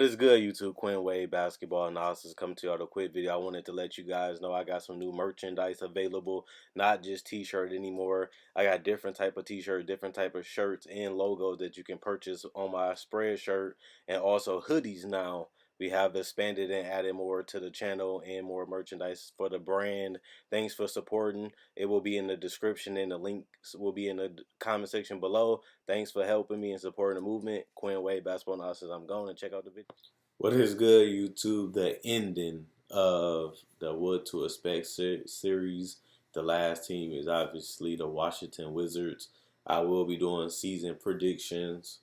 is good, YouTube? Quinn Wade Basketball Analysis coming to you with a quick video. I wanted to let you guys know I got some new merchandise available, not just t-shirt anymore. I got different type of t-shirt, different type of shirts and logos that you can purchase on my spread shirt, and also hoodies now. We have expanded and added more to the channel and more merchandise for the brand. Thanks for supporting. It will be in the description and the links will be in the comment section below. Thanks for helping me and supporting the movement. Quinn Wade Basketball Analysis. I'm going to check out the video. What is good, YouTube? The ending of the What to Expect series. The last team is obviously the Washington Wizards. I will be doing season predictions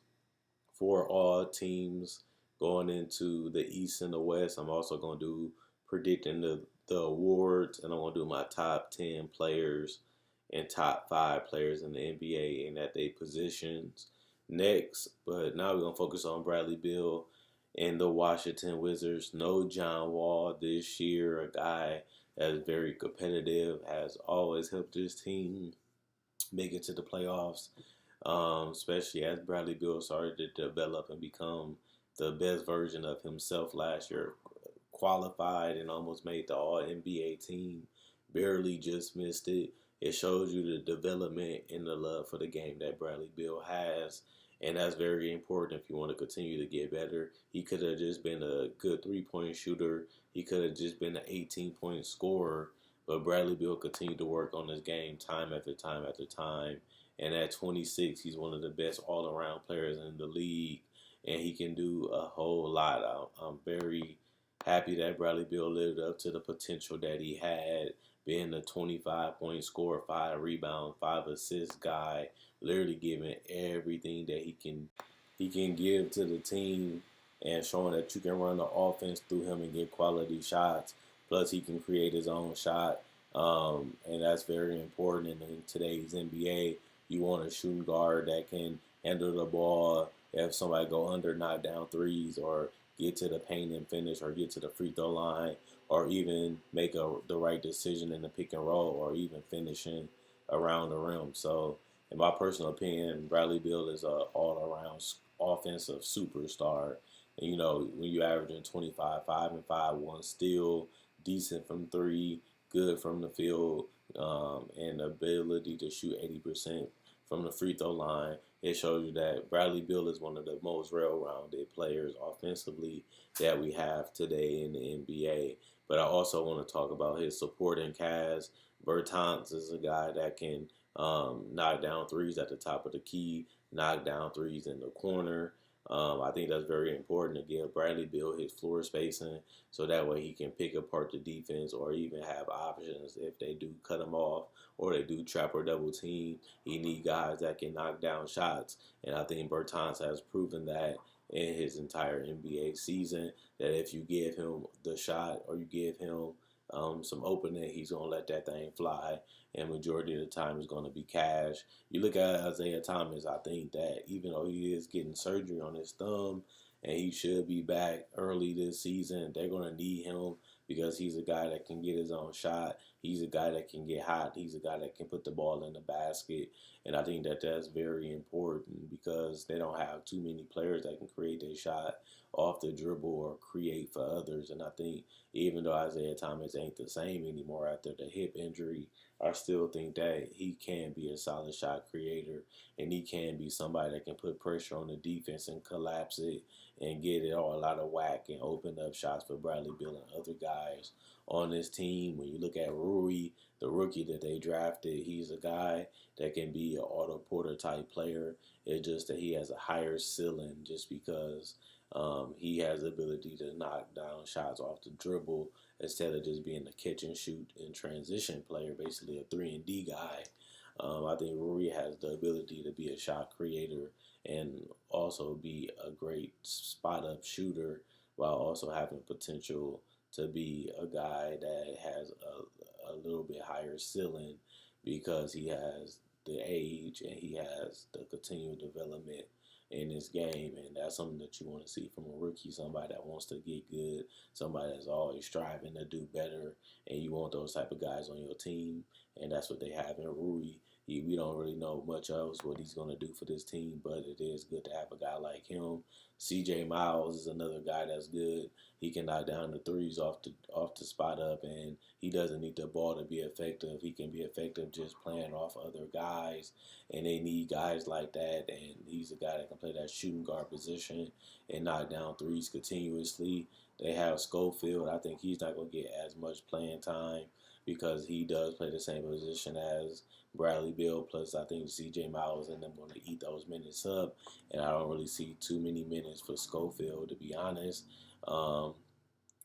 for all teams going into the East and the West. I'm also going to do predicting the awards, and I'm going to do my top 10 players and top 5 players in the NBA and at their positions next. But now we're going to focus on Bradley Beal and the Washington Wizards. No John Wall this year, a guy that's very competitive, has always helped his team make it to the playoffs, especially as Bradley Beal started to develop and become the best version of himself last year. Qualified and almost made the All-NBA team. Barely just missed it. It shows you the development and the love for the game that Bradley Beal has. And that's very important if you want to continue to get better. He could have just been a good three-point shooter. He could have just been an 18-point scorer. But Bradley Beal continued to work on his game time after time after time. And at 26, he's one of the best all-around players in the league. And he can do a whole lot. I'm very happy that Bradley Beal lived up to the potential that he had, being a 25-point scorer, 5 rebound, 5 assist guy, literally giving everything that he can give to the team, and showing that you can run the offense through him and get quality shots. Plus, he can create his own shot, and that's very important in today's NBA. You want a shooting guard that can handle the ball. If somebody go under, knock down threes, or get to the paint and finish, or get to the free throw line, or even make the right decision in the pick and roll, or even finishing around the rim. So, in my personal opinion, Bradley Beal is an all-around offensive superstar. And, you know, when you averaging 25, 5 and 5, 1 steal, decent from three, good from the field, and the ability to shoot 80% from the free throw line, it shows you that Bradley Beal is one of the most well-rounded players offensively that we have today in the NBA. But I also want to talk about his supporting cast. Bertans is a guy that can knock down threes at the top of the key, knock down threes in the corner. I think that's very important to give Bradley Beal his floor spacing, so that way he can pick apart the defense, or even have options if they do cut him off or they do trap or double team. He need guys that can knock down shots, and I think Bertans has proven that in his entire NBA season, that if you give him the shot, or you give him some opening, he's going to let that thing fly, and majority of the time it's going to be cash. You look at Isaiah Thomas, I think that even though he is getting surgery on his thumb and he should be back early this season, they're going to need him because he's a guy that can get his own shot. He's a guy that can get hot. He's a guy that can put the ball in the basket. And I think that that's very important because they don't have too many players that can create their shot off the dribble or create for others. And I think even though Isaiah Thomas ain't the same anymore after the hip injury, I still think that he can be a solid shot creator, and he can be somebody that can put pressure on the defense and collapse it and get it all out of whack and open up shots for Bradley Beal and other guys on this team. When you look at Rui, the rookie that they drafted, he's a guy that can be an Otto Porter type player. It's just that he has a higher ceiling just because he has the ability to knock down shots off the dribble instead of just being a catch and shoot and transition player, basically a 3-and-D guy. I think Rui has the ability to be a shot creator and also be a great spot-up shooter, while also having potential to be a guy that has a little bit higher ceiling because he has the age and he has the continual development in this game, and that's something that you want to see from a rookie, somebody that wants to get good, somebody that's always striving to do better, and you want those type of guys on your team, and that's what they have in Rui. we don't really know much else what he's going to do for this team, but it is good to have a guy like him. C.J. Miles is another guy that's good. He can knock down the threes off the spot up, and he doesn't need the ball to be effective. He can be effective just playing off other guys, and they need guys like that. And he's a guy that can play that shooting guard position and knock down threes continuously. They have Schofield. I think he's not going to get as much playing time because he does play the same position as Bradley Beal. Plus, I think C.J. Miles and them going to eat those minutes up, and I don't really see too many minutes for Schofield, to be honest. Um,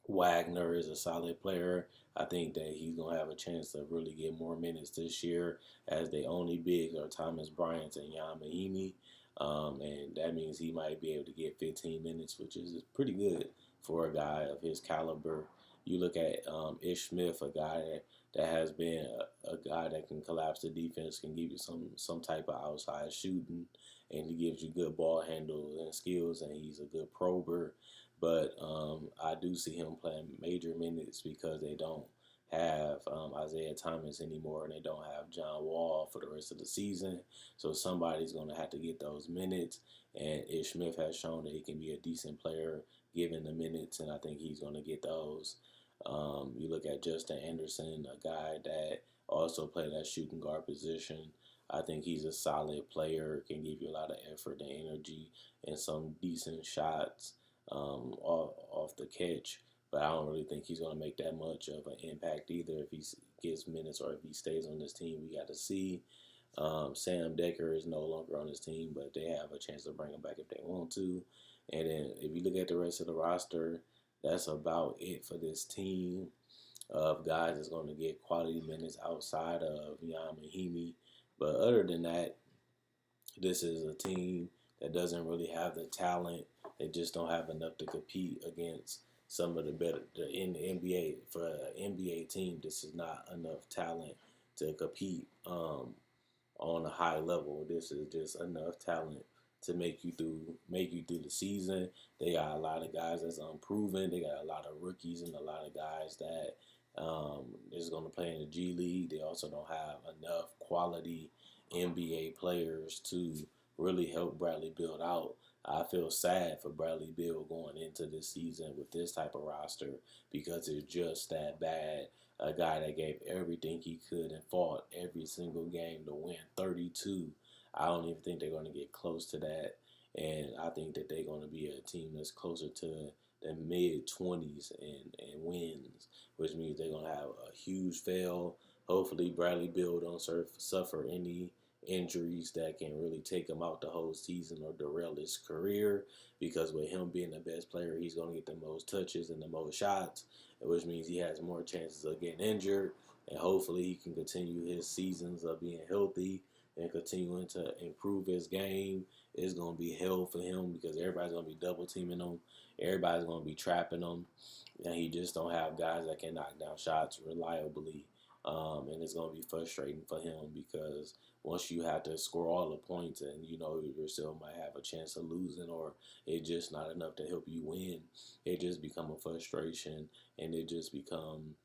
Wagner is a solid player. I think that he's going to have a chance to really get more minutes this year, as the only bigs are Thomas Bryant and Jan Mahimi. And that means he might be able to get 15 minutes, which is pretty good for a guy of his caliber. You look at Ish Smith, a guy that has been a guy that can collapse the defense, can give you some type of outside shooting, and he gives you good ball handle and skills, and he's a good prober. But I do see him playing major minutes because they don't have Isaiah Thomas anymore, and they don't have John Wall for the rest of the season. So somebody's going to have to get those minutes, and Ish Smith has shown that he can be a decent player given the minutes, and I think he's going to get those. You look at Justin Anderson, a guy that also played that shooting guard position. I think he's a solid player, can give you a lot of effort and energy and some decent shots off the catch. But I don't really think he's going to make that much of an impact either if he gets minutes or if he stays on this team. We got to see. Sam Decker is no longer on his team, but they have a chance to bring him back if they want to. And then if you look at the rest of the roster, that's about it for this team of guys that's going to get quality minutes outside of Jan Mahimi. But other than that, this is a team that doesn't really have the talent. They just don't have enough to compete against some of the better in the NBA. For an NBA team, this is not enough talent to compete on a high level. This is just enough talent to make you through the season. They got a lot of guys that's unproven. They got a lot of rookies and a lot of guys that is going to play in the G League. They also don't have enough quality NBA players to really help Bradley build out. I feel sad for Bradley Beal going into this season with this type of roster because it's just that bad. A guy that gave everything he could and fought every single game to win 32. I don't even think they're going to get close to that. And I think that they're going to be a team that's closer to the mid-20s and wins, which means they're going to have a huge fail. Hopefully Bradley Beal don't suffer any injuries that can really take him out the whole season or derail his career, because with him being the best player, he's going to get the most touches and the most shots, which means he has more chances of getting injured, and hopefully he can continue his seasons of being healthy and continuing to improve his game. It's going to be hell for him because everybody's going to be double teaming him. Everybody's going to be trapping him. And he just don't have guys that can knock down shots reliably. And it's going to be frustrating for him because once you have to score all the points and you know yourself might have a chance of losing, or it's just not enough to help you win, it just become a frustration, and it just become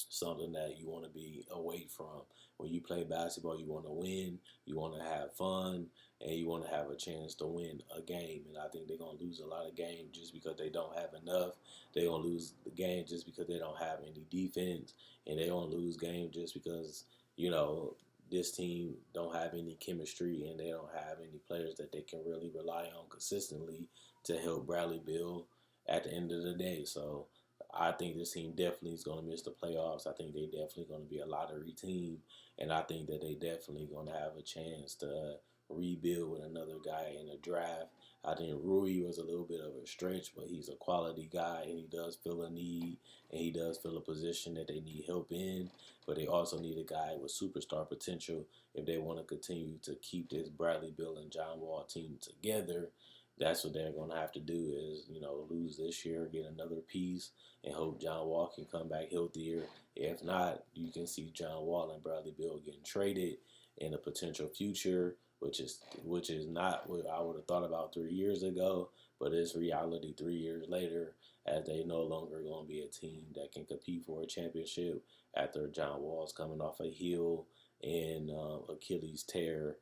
something that you want to be away from. When you play basketball, you want to win, you want to have fun, and you want to have a chance to win a game. And I think they're going to lose a lot of games just because they don't have enough. They're going to lose the game just because they don't have any defense. And they're going to lose games just because, you know, this team don't have any chemistry and they don't have any players that they can really rely on consistently to help Bradley Beal at the end of the day. So I think this team definitely is going to miss the playoffs. I think they definitely going to be a lottery team, and I think that they definitely going to have a chance to rebuild with another guy in the draft. I think Rui was a little bit of a stretch, but he's a quality guy, and he does fill a need, and he does fill a position that they need help in. But they also need a guy with superstar potential if they want to continue to keep this Bradley Beal and John Wall team together. That's what they're going to have to do is, you know, lose this year, get another piece, and hope John Wall can come back healthier. If not, you can see John Wall and Bradley Beal getting traded in a potential future, which is not what I would have thought about 3 years ago, but it's reality 3 years later, as they no longer going to be a team that can compete for a championship after John Wall's coming off a heel and Achilles tear,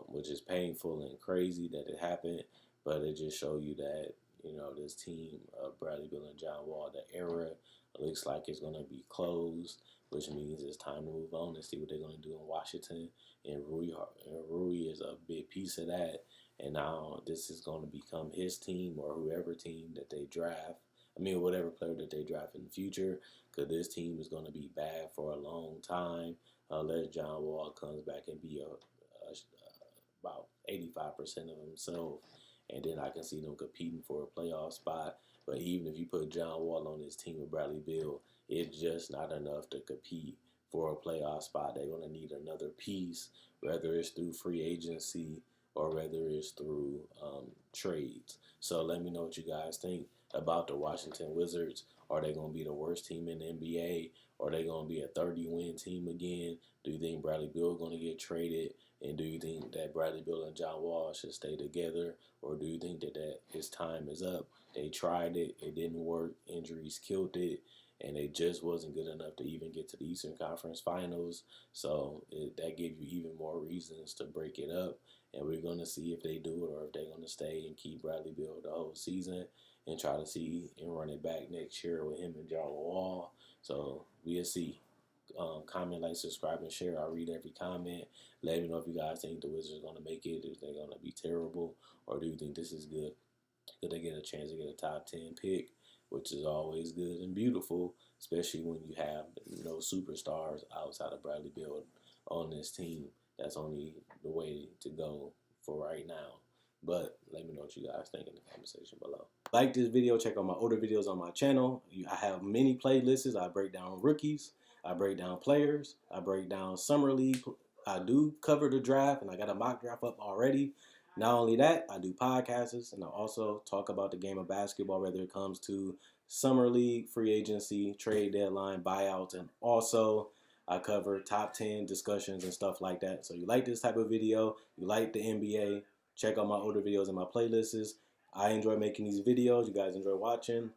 which is painful and crazy that it happened. But it just show you that, this team of Bradley Beal and John Wall, the era looks like it's going to be closed, which means it's time to move on and see what they're going to do in Washington. And Rui is a big piece of that. And now this is going to become his team or whoever team that they draft. I mean, whatever player that they draft in the future, because this team is going to be bad for a long time unless John Wall comes back and be about 85% of himself. And then I can see them competing for a playoff spot. But even if you put John Wall on this team with Bradley Beal, it's just not enough to compete for a playoff spot. They're going to need another piece, whether it's through free agency or whether it's through trades. So let me know what you guys think about the Washington Wizards. Are they going to be the worst team in the NBA? Are they going to be a 30-win team again? Do you think Bradley Beal is going to get traded? And do you think that Bradley Beal and John Wall should stay together? Or do you think that his time is up? They tried it. It didn't work. Injuries killed it. And they just wasn't good enough to even get to the Eastern Conference Finals. So that gave you even more reasons to break it up. And we're going to see if they do it or if they're going to stay and keep Bradley Beal the whole season and try to see and run it back next year with him and John Wall. So we'll see. Comment, like, subscribe, and share. I read every comment. Let me know if you guys think the Wizards are going to make it, if they're going to be terrible, or do you think this is good? Could they get a chance to get a top 10 pick, which is always good and beautiful, especially when you have no superstars outside of Bradley Beal on this team. That's only the way to go for right now. But let me know what you guys think in the comment section below. Like this video, check out my older videos on my channel. I have many playlists. I break down rookies, I break down players, I break down summer league. I do cover the draft, and I got a mock draft up already. Not only that, I do podcasts, and I also talk about the game of basketball, whether it comes to summer league, free agency, trade deadline, buyouts, and also I cover top 10 discussions and stuff like that. So you like this type of video, you like the NBA, check out my older videos and my playlists. I enjoy making these videos. You guys enjoy watching.